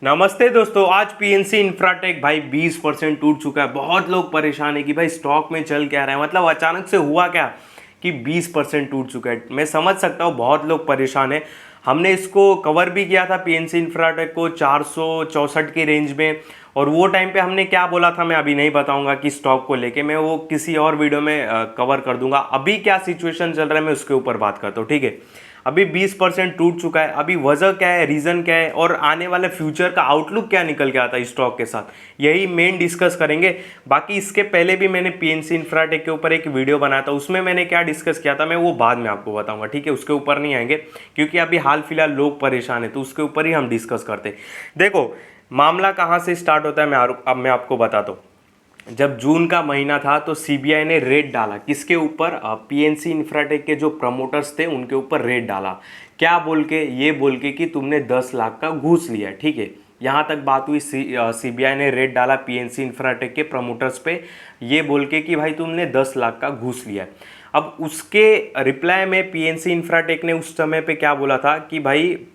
नमस्ते दोस्तों। आज पीएनसी इंफ्राटेक भाई 20% टूट चुका है। बहुत लोग परेशान है कि भाई स्टॉक में चल क्या रहा है, मतलब अचानक से हुआ क्या कि 20% टूट चुका है। मैं समझ सकता हूँ, बहुत लोग परेशान है। हमने इसको कवर भी किया था पीएनसी इंफ्राटेक को 464 की रेंज में, और वो टाइम पे हमने क्या बोला था मैं अभी नहीं बताऊंगा कि स्टॉक को लेके, मैं वो किसी और वीडियो में कवर कर दूंगा। अभी क्या सिचुएशन चल रहा है मैं उसके ऊपर बात करता हूँ, ठीक है। अभी 20% टूट चुका है। अभी वजह क्या है, रीजन क्या है, और आने वाले फ्यूचर का आउटलुक क्या निकल के आता है स्टॉक के साथ, यही मेन डिस्कस करेंगे। बाकी इसके पहले भी मैंने पीएनसी इंफ्राटेक के ऊपर एक वीडियो बनाया था, उसमें मैंने क्या डिस्कस किया था मैं वो बाद में आपको बताऊंगा, ठीक है। उसके ऊपर नहीं आएंगे क्योंकि अभी हाल फिलहाल लोग परेशान है, तो उसके ऊपर ही हम डिस्कस करते हैं। देखो, मामला कहाँ से स्टार्ट होता है अब मैं आपको बताता हूँ। जब जून का महीना था तो सीबीआई ने रेड डाला किसके ऊपर, पीएनसी इंफ्राटेक के जो प्रमोटर्स थे उनके ऊपर रेड डाला। क्या बोल के, ये बोल के कि तुमने 10 लाख का घूस लिया, ठीक है। यहाँ तक बात हुई। सीबीआई ने रेड डाला पीएनसी इंफ्राटेक के प्रमोटर्स पे, ये बोल के कि भाई तुमने 10 लाख का घूस लिया। अब उसके रिप्लाई में पीएनसी इंफ्राटेक ने उस समय पे क्या बोला था कि भाई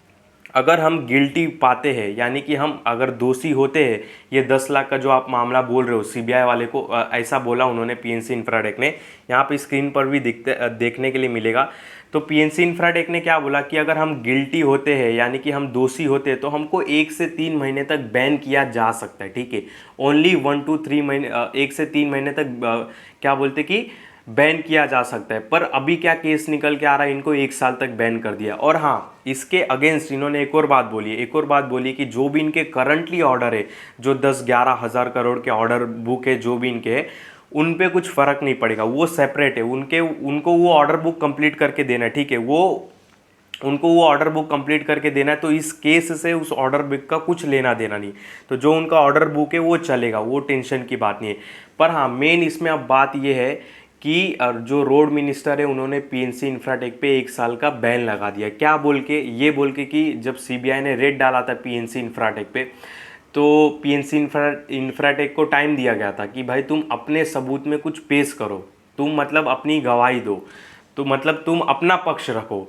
अगर हम गिल्टी पाते हैं, यानी कि हम अगर दोषी होते हैं, ये 10 लाख का जो आप मामला बोल रहे हो सीबीआई वाले को, ऐसा बोला उन्होंने पीएनसी इंफ्राटेक ने। यहाँ पे स्क्रीन पर भी देखने के लिए मिलेगा। तो पीएनसी इंफ्राटेक ने क्या बोला कि अगर हम गिल्टी होते हैं, यानी कि हम दोषी होते हैं, तो हमको 1 से 3 महीने तक बैन किया जा सकता है, ठीक है। ओनली 1 to 3 महीने, 1 से 3 महीने तक क्या बोलते कि बैन किया जा सकता है। पर अभी क्या केस निकल के आ रहा है, इनको 1 साल तक बैन कर दिया। और हाँ, इसके अगेंस्ट इन्होंने एक और बात बोली है, एक और बात बोली कि जो भी इनके करंटली ऑर्डर है, जो 10-11 हज़ार करोड़ के ऑर्डर बुक है जो भी इनके है, उन पे कुछ फर्क नहीं पड़ेगा, वो सेपरेट है। उनको वो ऑर्डर बुक कंप्लीट करके देना है, ठीक है। उनको वो ऑर्डर बुक कंप्लीट करके देना है, तो इस केस से उस ऑर्डर बुक का कुछ लेना देना नहीं। तो जो उनका ऑर्डर बुक है वो चलेगा, वो टेंशन की बात नहीं है। पर हाँ, मेन इसमें अब बात ये है कि जो रोड मिनिस्टर है उन्होंने पीएनसी इंफ्राटेक पे 1 साल का बैन लगा दिया। क्या बोल के, ये बोल के कि जब सीबीआई ने रेड डाला था पीएनसी इंफ्राटेक पे, तो पीएनसी इंफ्राटेक को टाइम दिया गया था कि भाई तुम अपने सबूत में कुछ पेश करो, तुम मतलब अपनी गवाही दो, तो मतलब तुम अपना पक्ष रखो,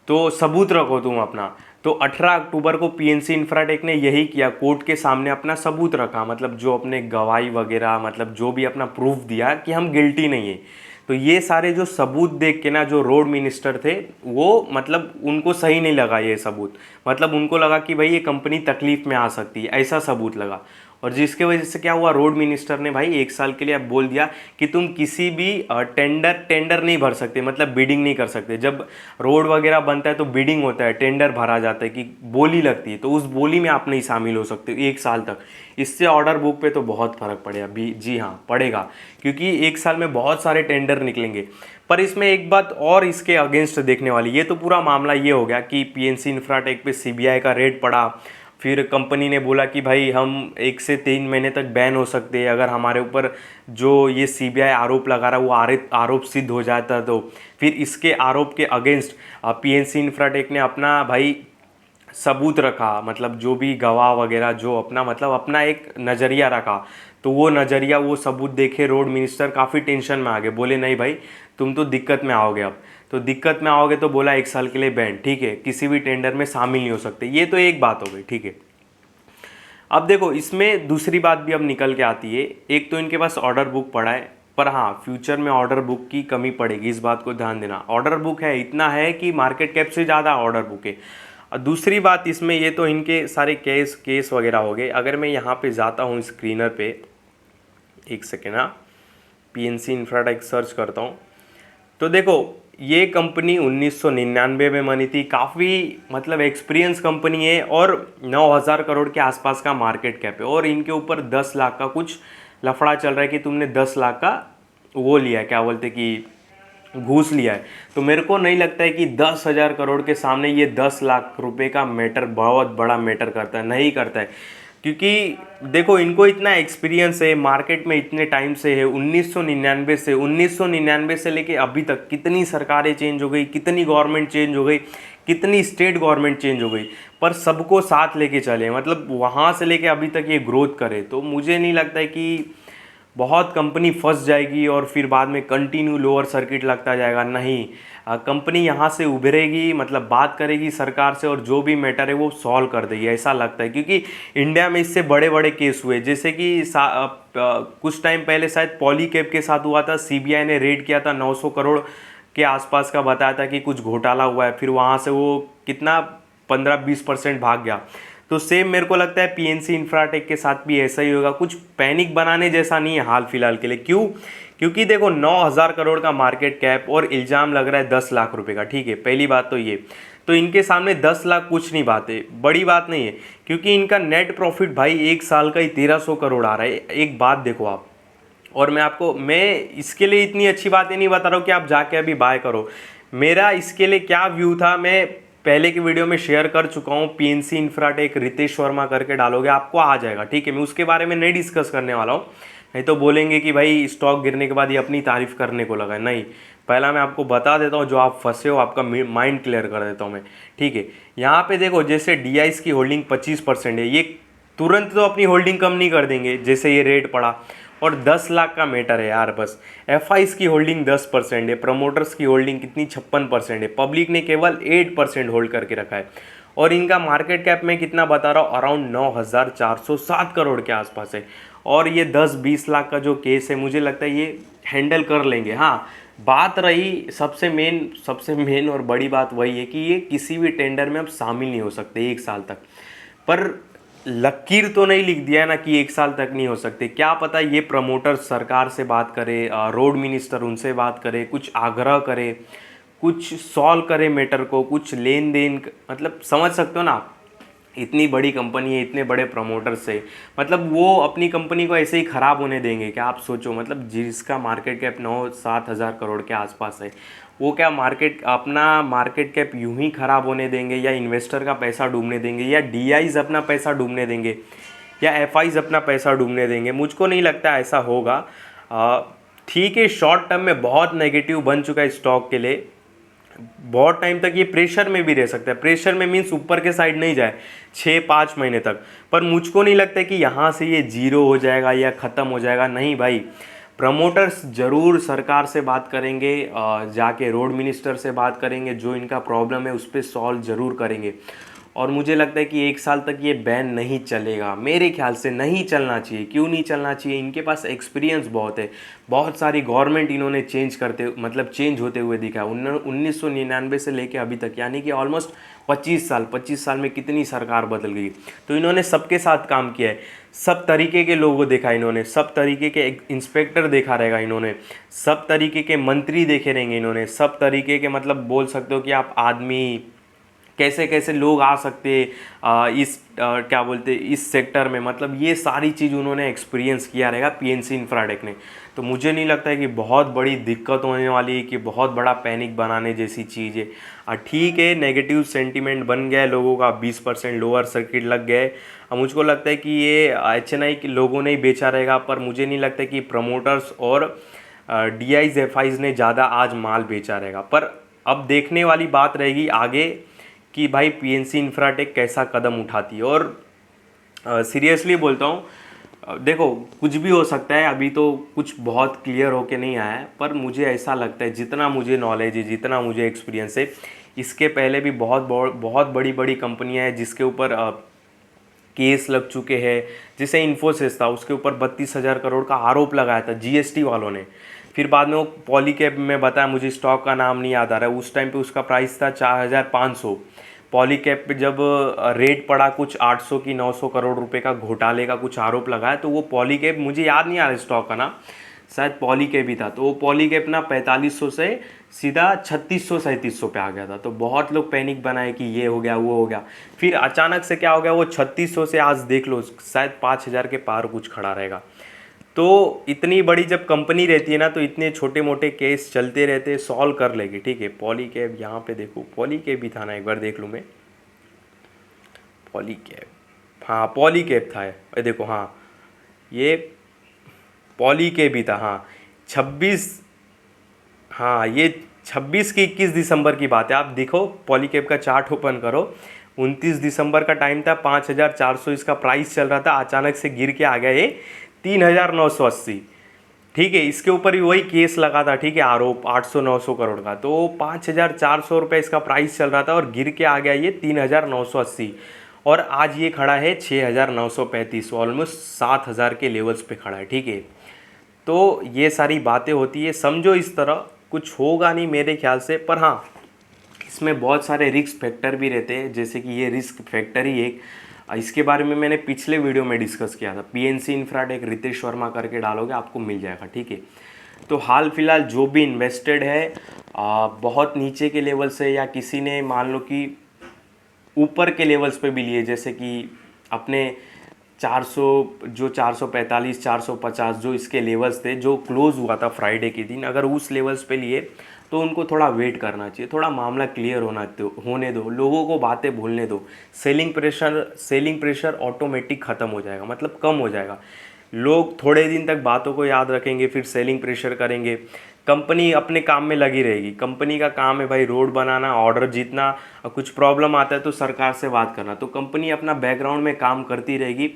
तो सबूत रखो तुम अपना। तो 18 अक्टूबर को पीएनसी इंफ्राटेक ने यही किया, कोर्ट के सामने अपना सबूत रखा, मतलब जो अपने गवाही वगैरह, मतलब जो भी अपना प्रूफ दिया कि हम गिल्टी नहीं है। तो ये सारे जो सबूत देख के ना, जो रोड मिनिस्टर थे वो, मतलब उनको सही नहीं लगा ये सबूत। मतलब उनको लगा कि भाई ये कंपनी तकलीफ में आ सकती है, ऐसा सबूत लगा। और जिसके वजह से क्या हुआ, रोड मिनिस्टर ने भाई 1 साल के लिए अब बोल दिया कि तुम किसी भी टेंडर नहीं भर सकते, मतलब बिडिंग नहीं कर सकते। जब रोड वगैरह बनता है तो बिडिंग होता है, टेंडर भरा जाता है कि बोली लगती है, तो उस बोली में आप नहीं शामिल हो सकते 1 साल तक। इससे ऑर्डर बुक पे तो बहुत फर्क पड़ेगा भी, जी हाँ पड़ेगा, क्योंकि 1 साल में बहुत सारे टेंडर निकलेंगे। पर इसमें एक बात और इसके अगेंस्ट देखने वाली, ये तो पूरा मामला ये हो गया कि पीएनसी इंफ्राटेक पे सीबीआई का रेड पड़ा। फिर कंपनी ने बोला कि भाई हम 1 से 3 महीने तक बैन हो सकते हैं अगर हमारे ऊपर जो ये सीबीआई आरोप लगा रहा है वो आरोप सिद्ध हो जाता। तो फिर इसके आरोप के अगेंस्ट पीएनसी इंफ्राटेक ने अपना भाई सबूत रखा, मतलब जो भी गवाह वगैरह जो अपना, मतलब अपना एक नज़रिया रखा। तो वो नज़रिया, वो सबूत देखे रोड मिनिस्टर काफ़ी टेंशन में आ गए, बोले नहीं भाई तुम तो दिक्कत में आओगे। अब तो दिक्कत में आओगे तो बोला 1 साल के लिए बैन, ठीक है, किसी भी टेंडर में शामिल नहीं हो सकते। ये तो एक बात हो गई, ठीक है। अब देखो, इसमें दूसरी बात भी अब निकल के आती है। एक तो इनके पास ऑर्डर बुक पड़ा है, पर हाँ फ्यूचर में ऑर्डर बुक की कमी पड़ेगी, इस बात को ध्यान देना। ऑर्डर बुक है, इतना है कि मार्केट कैप से ज़्यादा ऑर्डर बुक है। और दूसरी बात इसमें, ये तो इनके सारे केस वगैरह हो गए। अगर मैं यहाँ पे जाता हूँ स्क्रीनर पे, एक सेकेंड, हाँ, पीएनसी इंफ्राटेक सर्च करता हूँ, तो देखो ये कंपनी 1999 में बनी थी। काफ़ी मतलब एक्सपीरियंस कंपनी है, और 9,000 करोड़ के आसपास का मार्केट कैप है। और इनके ऊपर 10 लाख का कुछ लफड़ा चल रहा है कि तुमने 10 लाख का वो लिया है, क्या बोलते कि घूस लिया है। तो मेरे को नहीं लगता है कि 10,000 करोड़ के सामने ये 10 लाख रुपए का मैटर बहुत बड़ा मैटर करता है, नहीं करता है। क्योंकि देखो, इनको इतना एक्सपीरियंस है, मार्केट में इतने टाइम से है, 1999 से लेके अभी तक कितनी सरकारें चेंज हो गई, कितनी गवर्नमेंट चेंज हो गई, कितनी स्टेट गवर्नमेंट चेंज हो गई, पर सबको साथ लेके चले, मतलब वहाँ से लेके अभी तक ये ग्रोथ करे। तो मुझे नहीं लगता है कि बहुत कंपनी फंस जाएगी और फिर बाद में कंटिन्यू लोअर सर्किट लगता जाएगा। नहीं, कंपनी यहाँ से उभरेगी, मतलब बात करेगी सरकार से और जो भी मैटर है वो सॉल्व कर देगी, ऐसा लगता है। क्योंकि इंडिया में इससे बड़े बड़े केस हुए, जैसे कि कुछ टाइम पहले शायद पॉलीकैब के साथ हुआ था, सीबीआई ने रेड किया था, 900 करोड़ के आसपास का बताया था कि कुछ घोटाला हुआ है, फिर वहाँ से वो कितना 15-20% भाग गया। तो सेम मेरे को लगता है पीएनसी इंफ्राटेक के साथ भी ऐसा ही होगा। कुछ पैनिक बनाने जैसा नहीं है हाल फिलहाल के लिए। क्यों? क्योंकि देखो 9,000 करोड़ का मार्केट कैप और इल्ज़ाम लग रहा है 10 लाख रुपए का, ठीक है, पहली बात तो ये। तो इनके सामने 10 लाख कुछ नहीं बात है, बड़ी बात नहीं है, क्योंकि इनका नेट प्रॉफिट भाई एक साल का ही 1300 करोड़ आ रहा है। एक बात देखो आप, और मैं इसके लिए इतनी अच्छी बातें नहीं बता रहा हूँ कि आप जाके अभी बाय करो। मेरा इसके लिए क्या व्यू था, मैं पहले की वीडियो में शेयर कर चुका हूँ। पीएनसी इंफ्राटेक रितेश वर्मा करके डालोगे आपको आ जाएगा, ठीक है। मैं उसके बारे में नहीं डिस्कस करने वाला हूँ, नहीं तो बोलेंगे कि भाई स्टॉक गिरने के बाद ये अपनी तारीफ करने को लगा है। नहीं, पहला मैं आपको बता देता हूँ, जो आप फंसे हो आपका माइंड क्लियर कर देता हूँ मैं, ठीक है। यहाँ पे देखो, जैसे डीआईस की होल्डिंग 25% है, ये तुरंत तो अपनी होल्डिंग कम नहीं कर देंगे जैसे ये रेट पड़ा, और 10 लाख का मैटर है यार बस। एफआईस की होल्डिंग 10% है, प्रमोटर्स की होल्डिंग कितनी 56% है, पब्लिक ने केवल 8% होल्ड करके रखा है, और इनका मार्केट कैप में कितना बता रहा हूँ, अराउंड 9,407 करोड़ के आसपास है। और ये 10-20 लाख का जो केस है, मुझे लगता है ये हैंडल कर लेंगे। हाँ, बात रही सबसे मेन और बड़ी बात वही है कि ये किसी भी टेंडर में अब शामिल नहीं हो सकते 1 साल तक। पर लकीर तो नहीं लिख दिया है ना कि 1 साल तक नहीं हो सकते। क्या पता ये प्रमोटर सरकार से बात करे, रोड मिनिस्टर उनसे बात करे, कुछ आग्रह करे, कुछ सॉल्व करे मैटर को, कुछ लेन देन, मतलब समझ सकते हो ना आप। इतनी बड़ी कंपनी है, इतने बड़े प्रमोटर से, मतलब वो अपनी कंपनी को ऐसे ही ख़राब होने देंगे क्या? आप सोचो, मतलब जिसका मार्केट कैप 9-7 हज़ार करोड़ के आसपास है, वो क्या अपना मार्केट कैप यूं ही ख़राब होने देंगे, या इन्वेस्टर का पैसा डूबने देंगे, या डीआईज अपना पैसा डूबने देंगे, या एफआईज अपना पैसा डूबने देंगे? मुझको नहीं लगता ऐसा होगा। ठीक है, शॉर्ट टर्म में बहुत नेगेटिव बन चुका है स्टॉक के लिए, बहुत टाइम तक ये प्रेशर में भी रह सकता है। प्रेशर में मीन्स ऊपर के साइड नहीं जाए 6-5 महीने तक, पर मुझको नहीं लगता कि यहाँ से ये जीरो हो जाएगा या ख़त्म हो जाएगा। नहीं भाई, प्रमोटर्स ज़रूर सरकार से बात करेंगे, जाके रोड मिनिस्टर से बात करेंगे, जो इनका प्रॉब्लम है उस पर सॉल्व ज़रूर करेंगे। और मुझे लगता है कि 1 साल तक ये बैन नहीं चलेगा, मेरे ख्याल से नहीं चलना चाहिए। क्यों नहीं चलना चाहिए? इनके पास एक्सपीरियंस बहुत है, बहुत सारी गवर्नमेंट इन्होंने चेंज होते हुए दिखा है। 1999 से लेके अभी तक, यानी कि ऑलमोस्ट 25 साल में कितनी सरकार बदल गई। तो इन्होंने सबके साथ काम किया है, सब तरीके के लोगों देखा इन्होंने, सब तरीके के इंस्पेक्टर देखा रहेगा इन्होंने, सब तरीके के मंत्री देखे रहेंगे इन्होंने, सब तरीके के, मतलब बोल सकते हो कि आप आदमी, कैसे कैसे लोग आ सकते क्या बोलते इस सेक्टर में, मतलब ये सारी चीज़ उन्होंने एक्सपीरियंस किया रहेगा पीएनसी इंफ्राटेक ने। तो मुझे नहीं लगता है कि बहुत बड़ी दिक्कत होने वाली है, कि बहुत बड़ा पैनिक बनाने जैसी चीज़ है। ठीक है, नेगेटिव सेंटीमेंट बन गया है लोगों का, 20% लोअर सर्किट लग गए। मुझको लगता है कि ये एचएनआई के लोगों ने ही बेचा रहेगा, पर मुझे नहीं लगता कि प्रमोटर्स और डीआईज एफआईज ने ज़्यादा आज माल बेचा रहेगा। पर अब देखने वाली बात रहेगी आगे कि भाई पीएनसी इंफ्राटेक कैसा कदम उठाती है। और सीरियसली बोलता हूँ, देखो कुछ भी हो सकता है, अभी तो कुछ बहुत क्लियर होके नहीं आया है, पर मुझे ऐसा लगता है, जितना मुझे नॉलेज है, जितना मुझे एक्सपीरियंस है, इसके पहले भी बहुत बड़ी बड़ी कंपनियां हैं जिसके ऊपर केस लग चुके हैं। जैसे इन्फोसिस था, उसके ऊपर 32,000 करोड़ का आरोप लगाया था जीएसटी वालों ने। फिर बाद में वो पॉलीकैब में बताया, मुझे स्टॉक का नाम नहीं याद आ रहा है, उस टाइम पे उसका प्राइस था 4,500। पॉलीकैब पे जब रेट पड़ा कुछ 800 की 900 करोड़ रुपए का घोटाले का कुछ आरोप लगाया, तो वो पॉलीकैब, मुझे याद नहीं आ रहा स्टॉक का नाम, शायद पॉलीकैब ही था, तो वो पॉलीकैब ना 4500 से सीधा 3600-3700 पे आ गया था। तो बहुत लोग पैनिक बनाए कि ये हो गया वो हो गया, फिर अचानक से क्या हो गया, वो 3600 से आज देख लो शायद 5000 के पार कुछ खड़ा रहेगा। तो इतनी बड़ी जब कंपनी रहती है ना, तो इतने छोटे मोटे केस चलते रहते, सॉल्व कर लेगी, ठीक है। पॉलीकैब यहाँ पे देखो, पॉलीकैब भी था ना, एक बार देख लूँ मैं, पॉलीकैब, हाँ पॉलीकैब था, ये देखो, हाँ ये पॉलीकैब भी था, हाँ 26, हाँ ये 26 की 21 दिसंबर की बात है। आप देखो पॉलीकैब का चार्ट ओपन करो, 29 दिसंबर का टाइम था, 5,400 इसका प्राइस चल रहा था, अचानक से गिर के आ गया ये 3,980। ठीक है, इसके ऊपर भी वही केस लगा था, ठीक है, आरोप 800-900 करोड़ का। तो 5,400 रुपये इसका प्राइस चल रहा था और गिर के आ गया ये 3,980, और आज ये खड़ा है 6,935, ऑलमोस्ट 7,000 के लेवल्स पे खड़ा है। ठीक है, तो ये सारी बातें होती है, समझो इस तरह, कुछ होगा नहीं मेरे ख्याल से। पर हाँ, इसमें बहुत सारे रिस्क फैक्टर भी रहते हैं, जैसे कि ये रिस्क फैक्टर ही एक, इसके बारे में मैंने पिछले वीडियो में डिस्कस किया था। पीएनसी इंफ्राटेक रितेश वर्मा करके डालोगे आपको मिल जाएगा। ठीक है, तो हाल फिलहाल जो भी इन्वेस्टेड है बहुत नीचे के लेवल से, या किसी ने मान लो कि ऊपर के लेवल्स पे भी लिए, जैसे कि अपने 400 जो 445 450 जो इसके लेवल्स थे, जो क्लोज हुआ था फ्राइडे के दिन, अगर उस लेवल्स पे लिए तो उनको थोड़ा वेट करना चाहिए, थोड़ा मामला क्लियर होने दो, लोगों को बातें भूलने दो। सेलिंग प्रेशर ऑटोमेटिक ख़त्म हो जाएगा, मतलब कम हो जाएगा। लोग थोड़े दिन तक बातों को याद रखेंगे, फिर सेलिंग प्रेशर करेंगे। कंपनी अपने काम में लगी रहेगी। कंपनी का काम है भाई रोड बनाना, ऑर्डर जीतना, और कुछ प्रॉब्लम आता है तो सरकार से बात करना। तो कंपनी अपना बैकग्राउंड में काम करती रहेगी।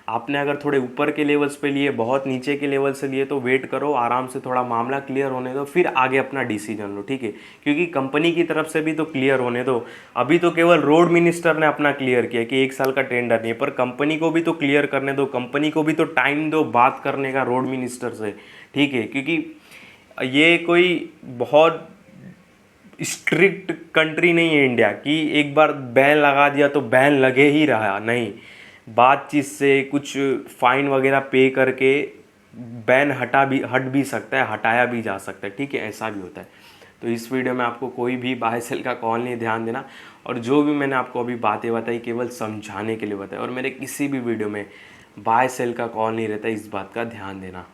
आपने अगर थोड़े ऊपर के लेवल्स पे लिए, बहुत नीचे के लेवल से लिए, तो वेट करो, आराम से थोड़ा मामला क्लियर होने दो, फिर आगे अपना डिसीजन लो। ठीक है, क्योंकि कंपनी की तरफ से भी तो क्लियर होने दो। अभी तो केवल रोड मिनिस्टर ने अपना क्लियर किया कि 1 साल का टेंडर नहीं है, पर कंपनी को भी तो क्लियर करने दो, कंपनी को भी तो टाइम दो बात करने का रोड मिनिस्टर से। ठीक है, क्योंकि ये कोई बहुत स्ट्रिक्ट कंट्री नहीं है इंडिया कि एक बार बैन लगा दिया तो बैन लगे ही रहा, नहीं। बातचीत से कुछ फाइन वगैरह पे करके बैन हट भी सकता है, हटाया भी जा सकता है। ठीक है, ऐसा भी होता है। तो इस वीडियो में आपको कोई भी बाय सेल का कॉल नहीं, ध्यान देना। और जो भी मैंने आपको अभी बातें बताई केवल समझाने के लिए बताया, और मेरे किसी भी वीडियो में बाय सेल का कॉल नहीं रहता, इस बात का ध्यान देना।